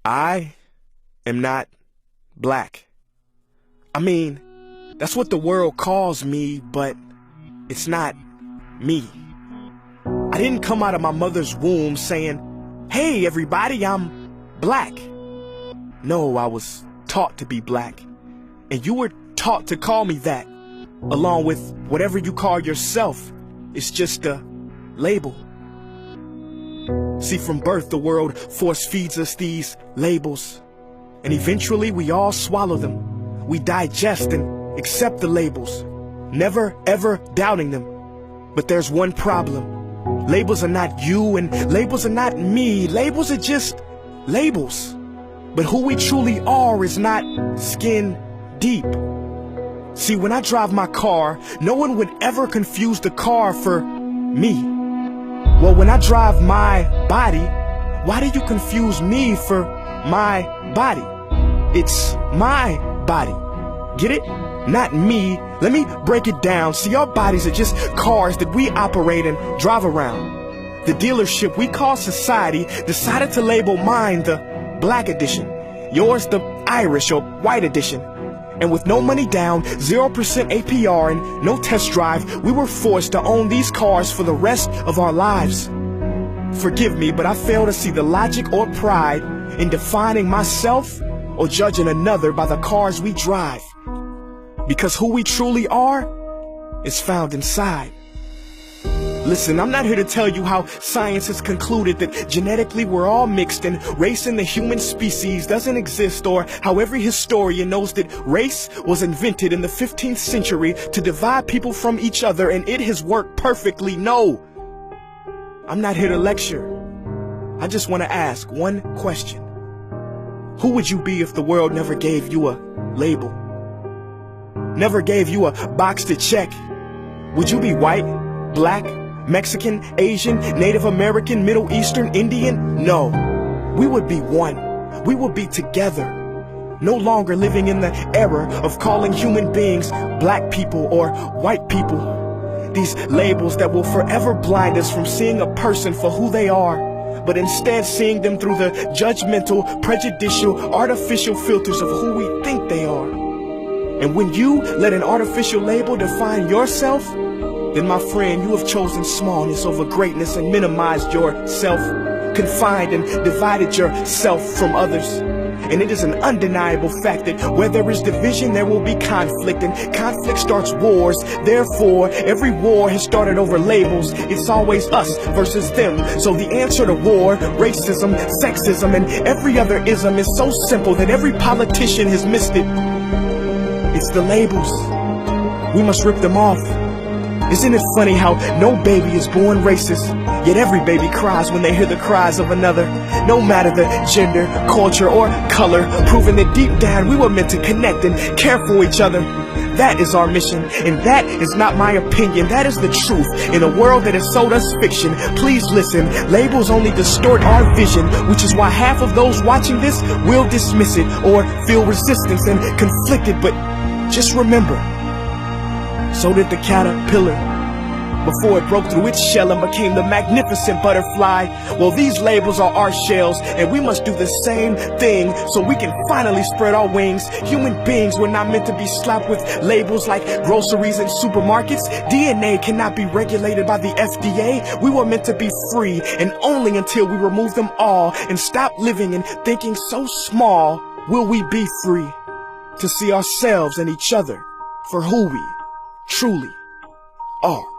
I am not black. I mean, that's what the world calls me, but it's not me. I didn't come out of my mother's womb saying, "Hey everybody, I'm black." No, I was taught to be black. And you were taught to call me that, along with whatever you call yourself. It's just a label. See, from birth, the world force feeds us these labels. And eventually we all swallow them. We digest and accept the labels, never ever doubting them. But there's one problem. Labels are not you and labels are not me. Labels are just labels. But who we truly are is not skin deep. See, when I drive my car, no one would ever confuse the car for me. Well, when I drive my body, why do you confuse me for my body? It's my body. Get it? Not me. Let me break it down. See, our bodies are just cars that we operate and drive around. The dealership we call society decided to label mine the black edition, yours the Irish or white edition. And with no money down, 0% APR and no test drive, we were forced to own these cars for the rest of our lives. Forgive me, but I fail to see the logic or pride in defining myself or judging another by the cars we drive. Because who we truly are is found inside. Listen, I'm not here to tell you how science has concluded that genetically we're all mixed and race in the human species doesn't exist, or how every historian knows that race was invented in the 15th century to divide people from each other and it has worked perfectly. No, I'm not here to lecture. I just want to ask one question. Who would you be if the world never gave you a label? Never gave you a box to check? Would you be white, black, Mexican, Asian, Native American, Middle Eastern, Indian? No. We would be one. We would be together. No longer living in the era of calling human beings black people or white people. These labels that will forever blind us from seeing a person for who they are, but instead seeing them through the judgmental, prejudicial, artificial filters of who we think they are. And when you let an artificial label define yourself, then my friend, you have chosen smallness over greatness and minimized yourself, confined and divided yourself from others. And it is an undeniable fact that where there is division, there will be conflict, and conflict starts wars. Therefore, every war has started over labels. It's always us versus them. So the answer to war, racism, sexism, and every other ism is so simple that every politician has missed it. It's the labels. We must rip them off. Isn't it funny how no baby is born racist, yet every baby cries when they hear the cries of another, no matter the gender, culture, or color, proving that deep down we were meant to connect and care for each other. That is our mission, and that is not my opinion. That is the truth in a world that has sold us fiction. Please listen, labels only distort our vision, which is why half of those watching this will dismiss it or feel resistance and conflicted. But just remember, so did the caterpillar before it broke through its shell and became the magnificent butterfly. Well, these labels are our shells, and we must do the same thing so we can finally spread our wings. Human beings were not meant to be slapped with labels like groceries and supermarkets. DNA cannot be regulated by the FDA. We were meant to be free, and only until we remove them all and stop living and thinking so small will we be free to see ourselves and each other for who we truly are.